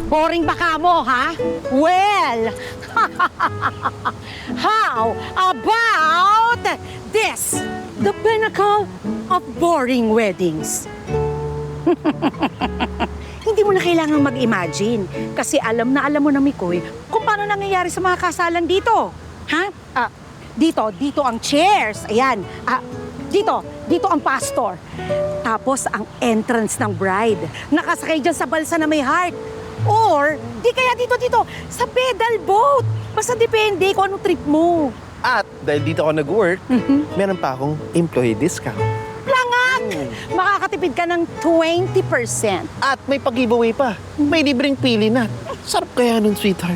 Boring ba ka mo, ha? Well, how about this? The pinnacle of boring weddings. Hindi mo na kailangang mag-imagine kasi alam mo na, Mikoy, kung paano nangyayari sa mga kasalan dito. Ha? Dito ang chairs. Ayan. Dito ang pastor. Tapos ang entrance ng bride. Nakasakay dyan sa balsa na may heart. Or, di kaya dito, sa pedal boat. Basta depende kung anong trip mo. At dahil dito ako nag-work, meron pa akong employee discount. Langak! Makakatipid ka ng 20%. At may pag-giveaway pa. May libreng pili na. Sarap kaya nun, sweetheart.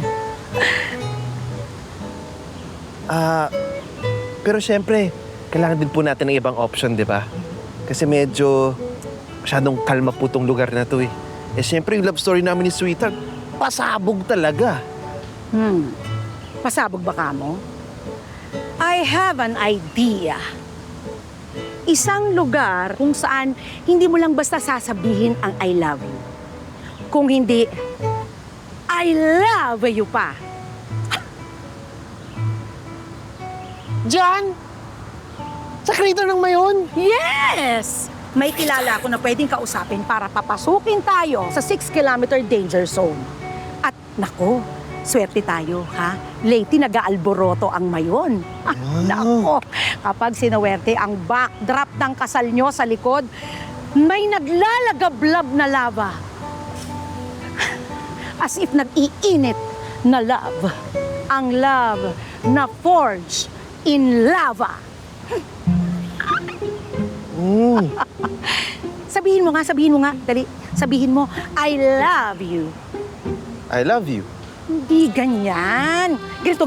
Pero syempre, kailangan din po natin ng ibang option, di ba? Kasi medyo masyadong kalma po tong lugar na to eh. Eh syempre, yung love story namin ni Sweetheart, pasabog talaga. Pasabog ba ka mo? I have an idea. Isang lugar kung saan hindi mo lang basta sasabihin ang I love you. Kung hindi, I love you pa. Diyan! Sa Crater ng Mayon! Yes! May kilala ako na pwedeng kausapin para papasukin tayo sa 6-kilometer danger zone. At nako, swerte tayo, ha? Late nag-aalboroto ang Mayon. Nako, kapag sinawerte ang backdrop ng kasal nyo sa likod, may naglalagablab na lava. As if nag-iinit na love. Ang love na forged in lava. Sabihin mo nga, dali. Sabihin mo, I love you. I love you. Hindi ganyan. Ganito.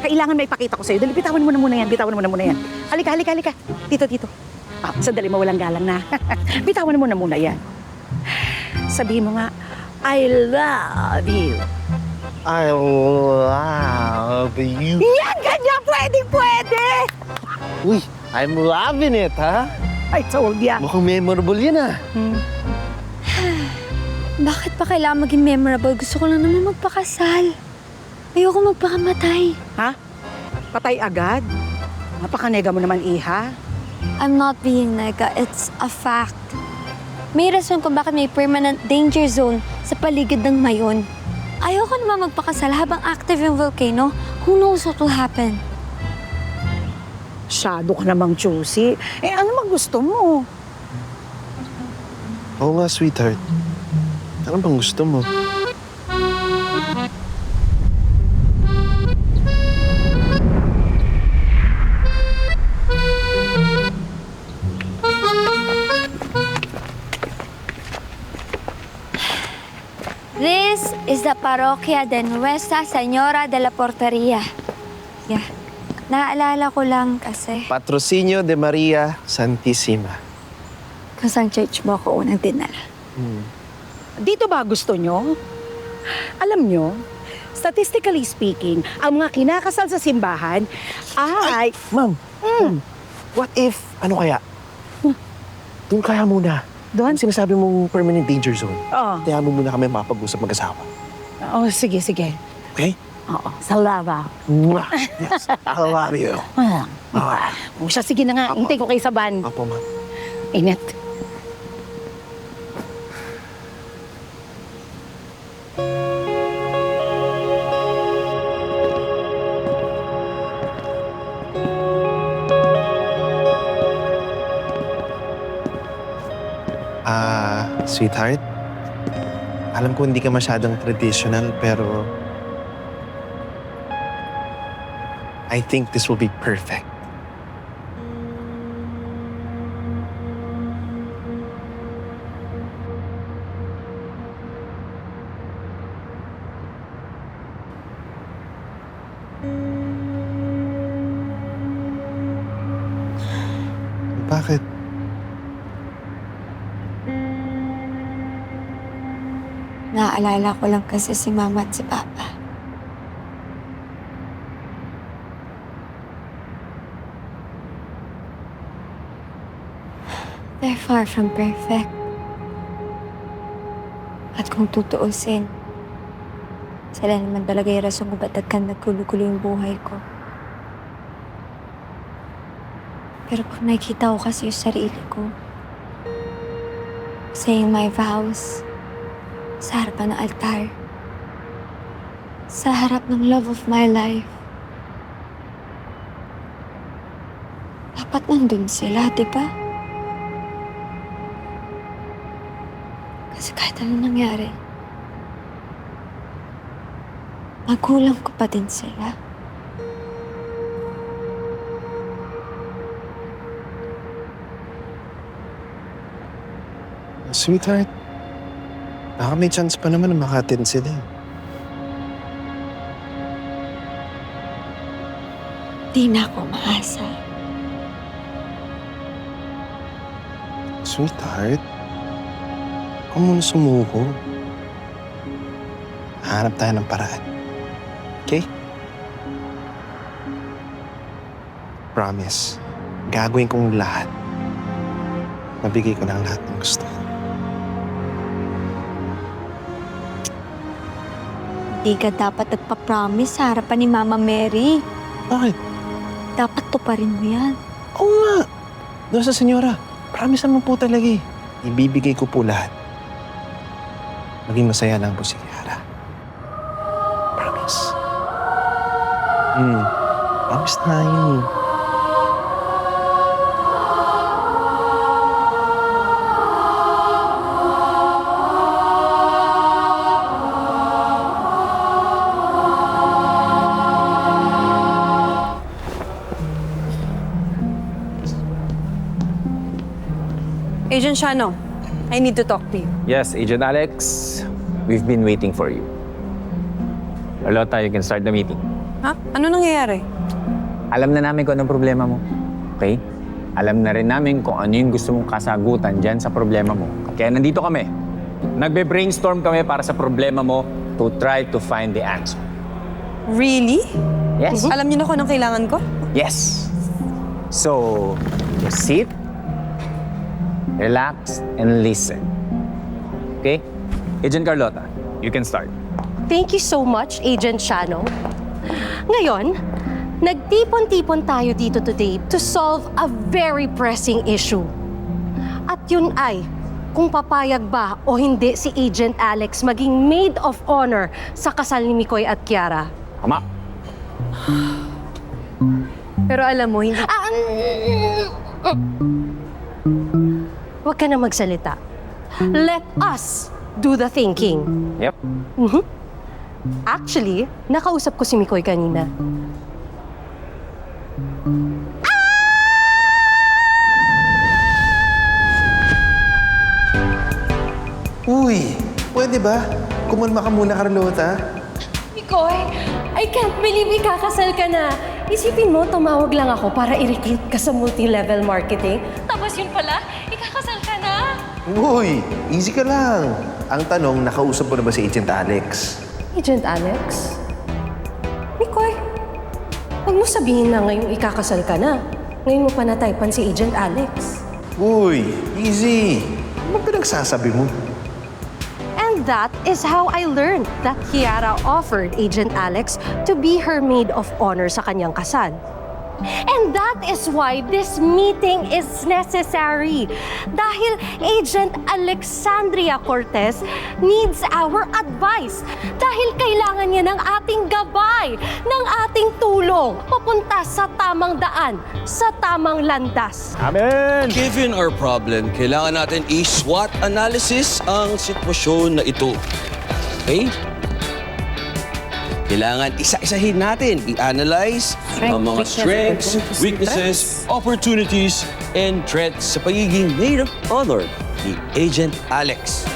Kailangan may pakita ko sa'yo. Dali, bitawan mo na muna yan. Halika. Dito. Sandali, mawalang galang na. Bitawan mo na muna yan. Sabihin mo nga, I love you. I love you. Yan, ganyan. Pwede. Uy, I'm loving it, ha? I told ya. Mukhang memorable yan, ha? Bakit pa kailangan maging memorable? Gusto ko lang naman magpakasal. Ayoko magpakamatay. Ha? Patay agad? Napakanega mo naman, Iha. I'm not being nega. It's a fact. May rason kung bakit may permanent danger zone sa paligid ng Mayon. Ayoko naman magpakasal habang active yung volcano. Who knows what will happen? Masyado ka namang choosy. Ano mang gusto mo? Oo nga, sweetheart. Ano bang gusto mo? This is the Parroquia de Nuestra Señora de la Porteria. Yeah. Naalala ko lang kasi Patrocinio de Maria Santissima. kung saan church mo ako unang dinala. Dito ba gusto nyo? Alam nyo, statistically speaking, ang mga kinakasal sa simbahan ay... Ma'am, what if, ano kaya? Doon kaya muna. Doon? Sinasabi mong permanent danger zone. Oo. Kaya mo muna kami mapag-usap mag-asawa. Oh, sige. Okay? Oo, sa lava. Mwah! Yes, I love you. O siya, sige na nga. Apo. Hintay ko kayo sa van. Apo, ma'am. Init. Sweetheart, alam ko hindi ka masyadong traditional, pero I think this will be perfect. Bakit? Naaalala ko lang kasi si Mama at si Papa. They're far from perfect. At kung tutuusin, Sila naman talaga yung rason kung ba't naggulo-gulo yung buhay ko. Pero pag nakikita ko kasi yung sarili ko, saying my vows, sa harapan ng altar, sa harap ng love of my life, dapat nandun sila, di ba? Kasi kahit anong nangyari, magulang ko pa din sila. Sweetheart, baka may chance pa naman na makatin sila. Di na ako maasa. Sweetheart, huwag muna sumuko. Hanap tayo ng paraan. Okay? Promise, gagawin kong lahat. Mabigay ko lang lahat ng gusto ko. Di ka dapat nagpa-promise sa harapan ni Mama Mary. Bakit? Dapat tuparin mo yan. Oo nga. Doon sa senyora, promise naman po talaga eh. Ibibigay ko po lahat. Maging masaya lang po si Kiara. Promise. Promise na yun eh. Agent Shano, I need to talk to you. Yes, Agent Alex, we've been waiting for you. Carlota, you can start the meeting. Ha? Ano nangyayari? Alam na namin kung anong problema mo. Okay? Alam na rin namin kung ano yung gusto mong kasagutan dyan sa problema mo. Kaya nandito kami. Nagbe-brainstorm kami para sa problema mo to try to find the answer. Really? Yes? Alam niyo na kung anong kailangan ko? Yes. So, just sit, relax, and listen. Okay? Agent Carlota, you can start. Thank you so much, Agent Shano. Ngayon, nagtipon-tipon tayo dito today to solve a very pressing issue. At yun ay, kung papayag ba o hindi si Agent Alex maging maid of honor sa kasal ni Mikoy at Kiara. Tama. Pero alam mo, hindi... Huwag ka na magsalita. Let us do the thinking. Yep. Actually, nakausap ko si Mikoy kanina. Uy, pwede ba? Kumalma ka muna, Carlota. Mikoy, I can't believe ikakasal ka na. Isipin mo, tumawag lang ako para i-recruit ka sa multi-level marketing. Tapos yun pala, ikakasal ka na. Uy, easy ka lang. Ang tanong, nakausap mo na ba si Agent Alex? Agent Alex? Mikoy, huwag mo sabihin na ngayong ikakasal ka na. Ngayon mo pa nataypan si Agent Alex. Uy, easy. Ano pinagsasabi mo? And that is how I learned that Kiara offered Agent Alex to be her maid of honor sa kanyang kasal. And that is why this meeting is necessary. Dahil Agent Alexandria Cortez needs our advice. Dahil kailangan niya ng ating gabay, ng ating tulong, papunta sa tamang daan, sa tamang landas. Amen! Given our problem, kailangan natin i-SWOT analysis ang sitwasyon na ito. Okay? Kailangan isa-isahin natin, i-analyze ang mga strengths, weaknesses, opportunities, and threats sa pagiging maid of honor ni Agent Alex.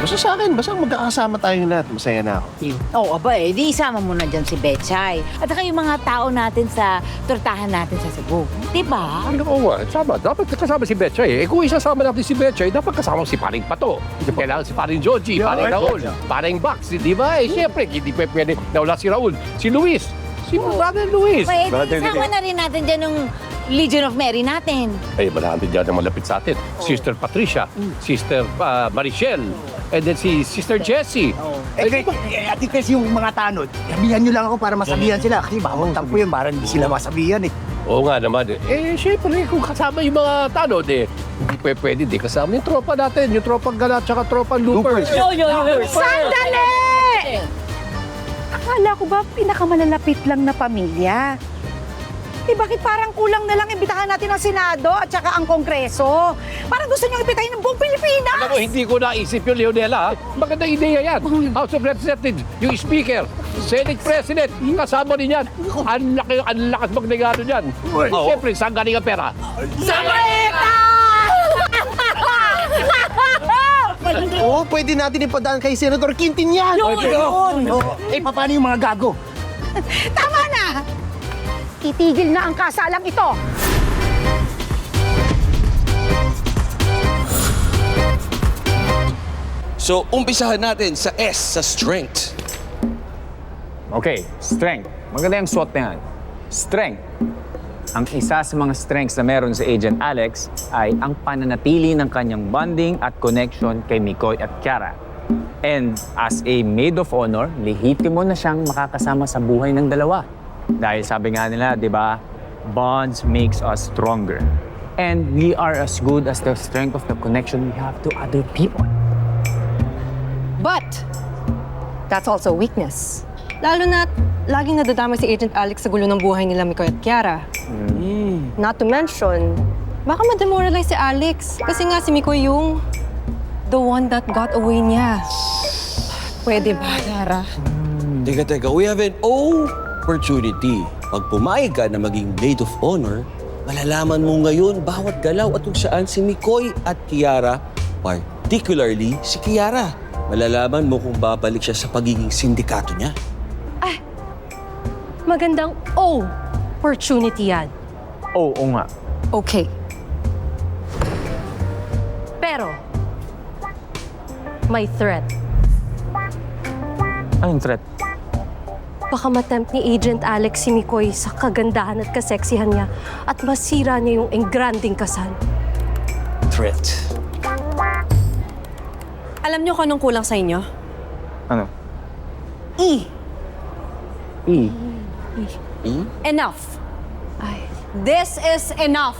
Basta sa akin, basta magkakasama tayong lahat. Masaya na ako. Oo, aba eh. Di isama mo na dyan si Betchay. At saka yung mga tao natin sa tortahan natin sa Cebu. Di ba? Oo nga, sama. Dapat kasama si Betchay eh. Kung isasama natin si Betchay, dapat kasama si Paring Pato. Kailangan si Paring Joji, Paring Raul, Paring Bax, di ba? Eh, siyempre, hindi pwede nawala si Raul. Si Luis. Si Brother Luis. Pwede, isama na rin natin dyan ng Legion of Mary natin. Eh, marami dyan na malapit sa atin. Sister Patricia, Sister Marichelle, and then si Sister Jessie. Ate kasi yung mga tanod, sabihan nyo lang ako para masabihan sila. Kasi bawang tampo yun, para hindi sila masabihan eh. Oo nga naman. Eh, syempre, kung kasama yung mga tanod, hindi pwede, di kasama yung tropa natin, yung tropang gala, tsaka tropang loopers. Sandali! Akala ko ba pinakamalalapit lang na pamilya? Eh bakit parang kulang na lang imbitahan natin ang Senado at saka ang Kongreso? Parang gusto niyong imbitahin ng buong Pilipinas! Alam mo, hindi ko naisip yung Leonela. Magandang ideya yan. House of Representatives, yung Speaker, Senate President, kasama din yan. Ang lakas magnegado dyan. Siyempre, saan galing ang pera? Oo, pwede natin ipadaan kay Senator Quintin yan. Eh, paano yung mga gago? Tama na! Itigil na ang kasalang ito! So, umpisahan natin sa S, sa strength. Okay, strength. Maganda yung SWOT na yan. Strength. Ang isa sa mga strengths na meron si Agent Alex ay ang pananatili ng kanyang bonding at connection kay Mikoy at Kiara. And as a maid of honor, lehitimo na siyang makakasama sa buhay ng dalawa. Dahil sabi nga nila, di ba, bonds makes us stronger. And we are as good as the strength of the connection we have to other people. But, that's also weakness. Lalo na laging nadadama si Agent Alex sa gulo ng buhay nila Mikoy at Kiara. Not to mention, baka ma-demoralize si Alex. Kasi nga si Mikoy yung the one that got away niya. Pwede ba, Kiara? Teka, we have an opportunity. Pag pumayag ka na maging maid of honor, malalaman mo ngayon bawat galaw at kung saan si Mikoy at Kiara, particularly si Kiara. Malalaman mo kung babalik siya sa pagiging sindikato niya. Magandang opportunity yan. Oo nga. Okay. Pero, may threat. Anong threat? Baka matempt ni Agent Alex si Mikoy sa kagandahan at kaseksihan niya at masira niya yung engranding kasal. Threat. Alam niyo kung anong kulang sa inyo? Ano? E. E. Enough. This is enough.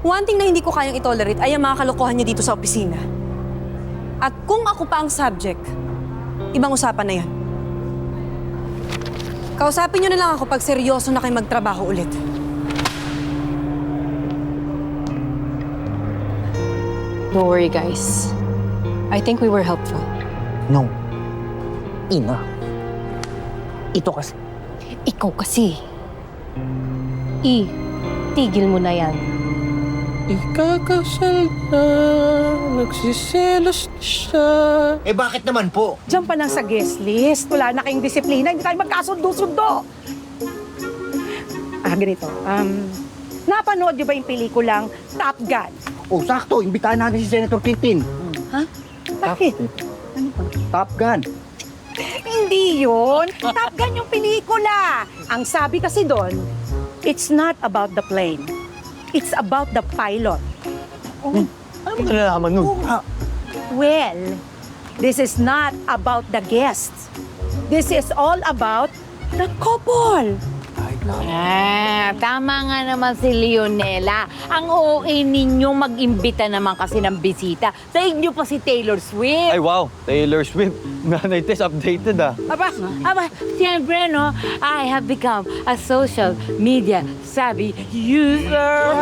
One thing na hindi ko kayang itolerate ay ang mga kalokohan niyo dito sa opisina. At kung ako pa ang subject, ibang usapan na yan. Kausapin niyo na lang ako pag seryoso na kayo magtrabaho ulit. Don't worry, guys. I think we were helpful. No. Ina. Ito kasi. Ikaw kasi. Tigil mo na yan. Ikakasal na, nagsiselos na siya. Eh, bakit naman po? Diyan pa lang sa guest list. Wala na kayong disiplina. Hindi tayo magkasundo-sundo. Ganito. Napanood niyo ba yung pelikulang Top Gun? Oh, sakto. Imbitahan natin si Senator Quintin. Bakit? Top Gun. Hindi yun. Top Gun yung pelikula. Ang sabi kasi doon, it's not about the plane. It's about the pilot. Ano mo nalalaman nun? Well, this is not about the guests. This is all about the couple. Tama nga naman si Leonela. Ang OA ninyo mag-imbita naman kasi ng bisita. Sa inyo pa si Taylor Swift. Ay, wow! Taylor Swift. Nanay Tess, updated ah. Aba, siyempre, no, I have become a social media savvy user.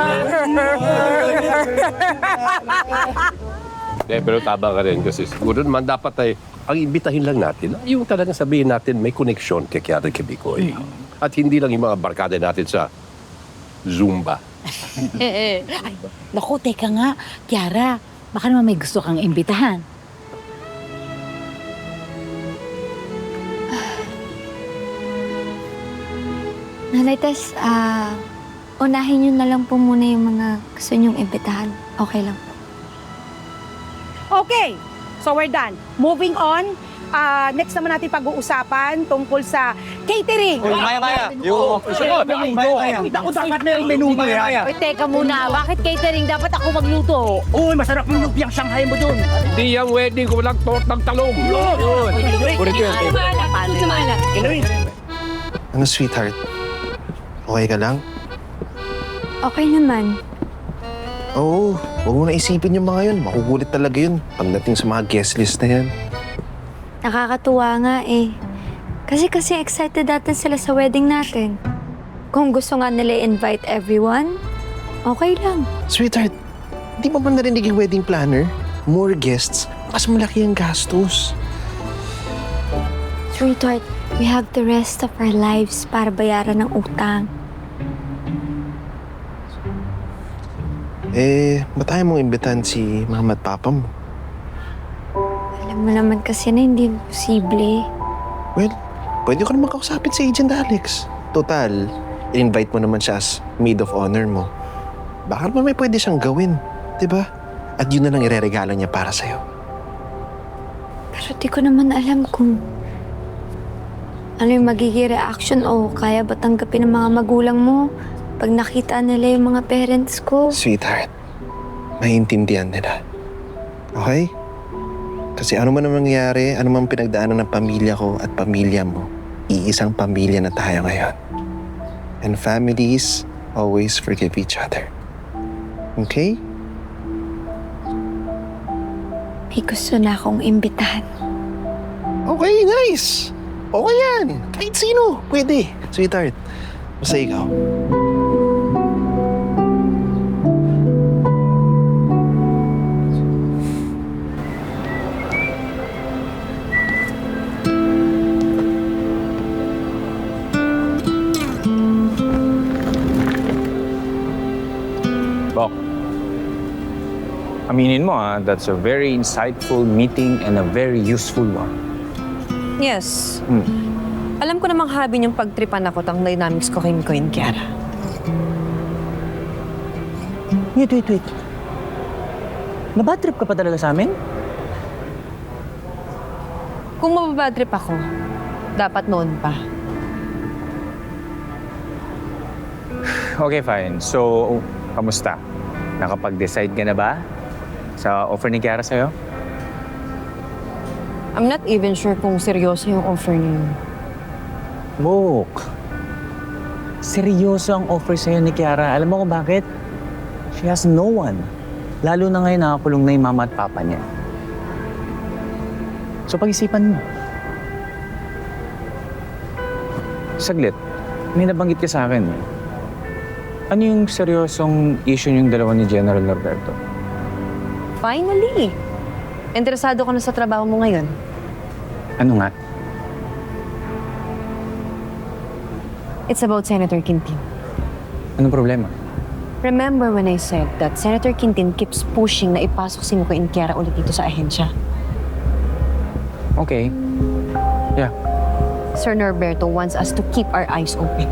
Pero tama ka rin kasi siguro naman dapat ay ang imbitahin lang natin, yung talagang sabihin natin may connection kay Kiara kay Mikoy. At hindi lang yung mga barkada natin sa Zumba. Ay, naku, teka nga, Kiara, baka naman may gusto kang imbitahan. Nanay Tess, unahin niyo na lang po muna yung mga gusto niyong imbitahan. Okay lang. Okay. So we're done. Moving on. Next naman natin pag-uusapan tungkol sa catering. Kaya. Ako dapat merong menudo yan. Uy, teka muna. Bakit catering? Dapat ako magluto. Uy, masarap yung lumpiang Shanghai mo dun. Hindi yung wedding ko walang tortang talong. Ano, sweetheart? Okay ka lang? Okay naman. Oo, huwag mo na isipin yung mga yun. Makukulit talaga yun pagdating sa mga guest list na yan. Nakakatuwa nga eh. Kasi excited natin sila sa wedding natin. Kung gusto nga nila invite everyone, okay lang. Sweetheart, di mo ba narinig yung wedding planner? More guests, mas malaki ang gastos. Sweetheart, we have the rest of our lives para bayaran ng utang. Ba't ayaw mong imbitahan si mama at papa mo? Alam mo naman kasi na hindi posible. Well, pwede ko naman kausapin si Agent Alex. Total, in-invite mo naman siya as maid of honor mo. Baka naman may pwede siyang gawin, di ba? At yun na lang ireregalo niya para sa'yo. Pero di ko naman alam kung ano yung magiging reaction o kaya ba tanggapin ng mga magulang mo pag nakita nila yung mga parents ko. Sweetheart, maiintindihan nila. Okay? Kasi ano man ang mangyari, ano man pinagdaanan ng pamilya ko at pamilya mo, iisang pamilya na tayo ngayon. And families always forgive each other. Okay? May gusto na akong imbitahan. Okay, nice! Okay yan! Kahit sino, pwede. Sweetheart, basta ikaw. Bok, aminin mo that's a very insightful meeting and a very useful one. Yes. Alam ko namang habi niyong pagtripan ako ang dynamics ko kay Mikoy and Kiara. Wait. Nabad trip ka pa talaga sa amin? Kung mababad trip ako, dapat noon pa. Okay, fine. So, kamusta? Nakapag-decide ka na ba sa offer ni Kiara sa'yo? I'm not even sure kung seryoso yung offer niyo. Bok, seryoso ang offer sa'yo ni Kiara. Alam mo kung bakit? She has no one. Lalo na ngayon nakakulong na yung mama at papa niya. So pag-isipan mo. Saglit, may nabanggit ka sa akin. Ano yung seryosong issue yung dalawa ni General Norberto? Finally! Interesado ka na sa trabaho mo ngayon. Ano nga? It's about Senator Quintin. Anong problema? Remember when I said that Senator Quintin keeps pushing na ipasok si Mikoy and Kiara ulit dito sa ahensya? Okay. Yeah. Sir Norberto wants us to keep our eyes open.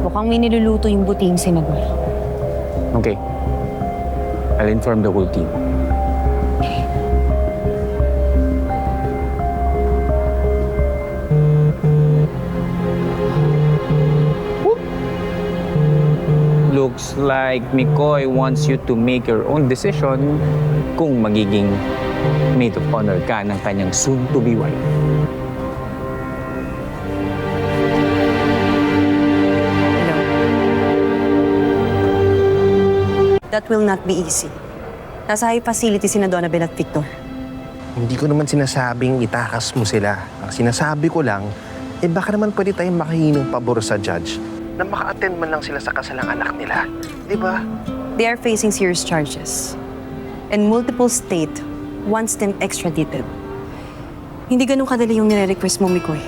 Mukhang may niluluto yung buting senador. Okay. I'll inform the whole team. Looks like Mikoy wants you to make your own decision kung magiging maid of honor ka ng kanyang soon-to-be wife. That will not be easy. Nasa high facility si Donabel at Victor. Hindi ko naman sinasabing itakas mo sila. Ang sinasabi ko lang, baka naman pwede tayong makahinong pabor sa judge na maka-attend man lang sila sa kasalang anak nila. Di ba? They are facing serious charges. And multiple state wants them extradited. Hindi ganun kadali yung nire-request mo, Mikoy.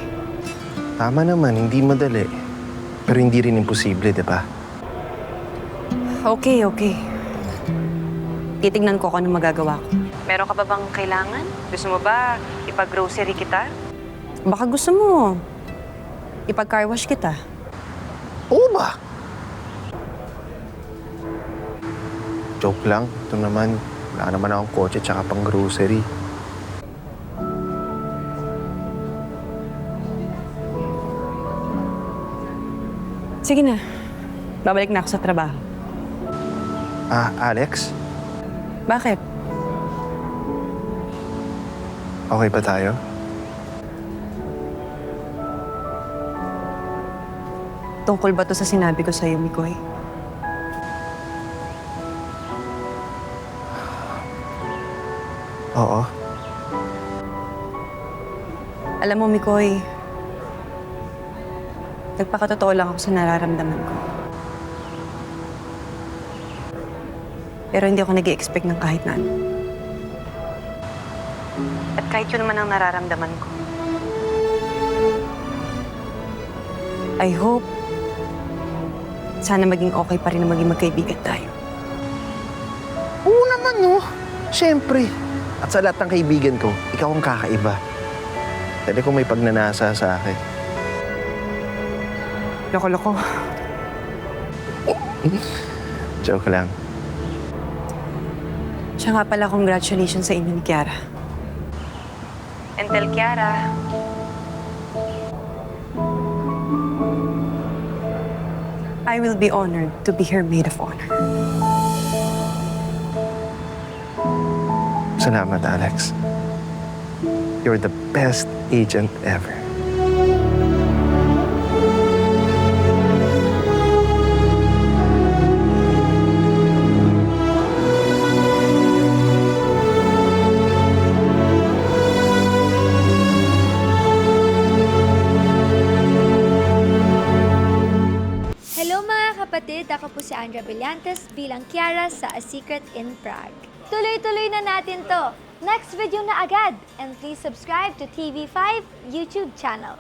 Tama naman, hindi madali. Pero hindi rin imposible, di ba? Okay. Titignan ko kung ano magagawa ko. Meron ka ba bang kailangan? Gusto mo ba ipag-grocery kita? Baka gusto mo ipag-car wash kita. Oo ba? Joke lang. Ito naman, wala naman akong kotse tsaka pang grocery. Sige na. Babalik na ako sa trabaho. Alex? Bakit? Okay ba tayo? Tungkol ba to sa sinabi ko sa'yo, Mikoy? Oo. Alam mo, Mikoy, nagpakatotoo lang ako sa nararamdaman ko. Pero hindi ako nag-i-expect ng kahit na ano. At kahit yun naman ang nararamdaman ko, I hope sana maging okay pa rin na maging magkaibigan tayo. Oo naman, no? Siyempre. At sa lahat ng kaibigan ko, ikaw ang kakaiba. Dali kung may pagnanasa sa akin. Loko-loko. Joke lang. Siya nga pala, congratulations sa inyo ni Kiara. And tell Kiara, I will be honored to be her maid of honor. Salamat, Alex. You're the best agent ever. Hello mga kapatid, ako po si Andrea Brillantes bilang Kiara sa A Secret in Prague. Tuloy-tuloy na natin to! Next video na agad! And please subscribe to TV5 YouTube channel.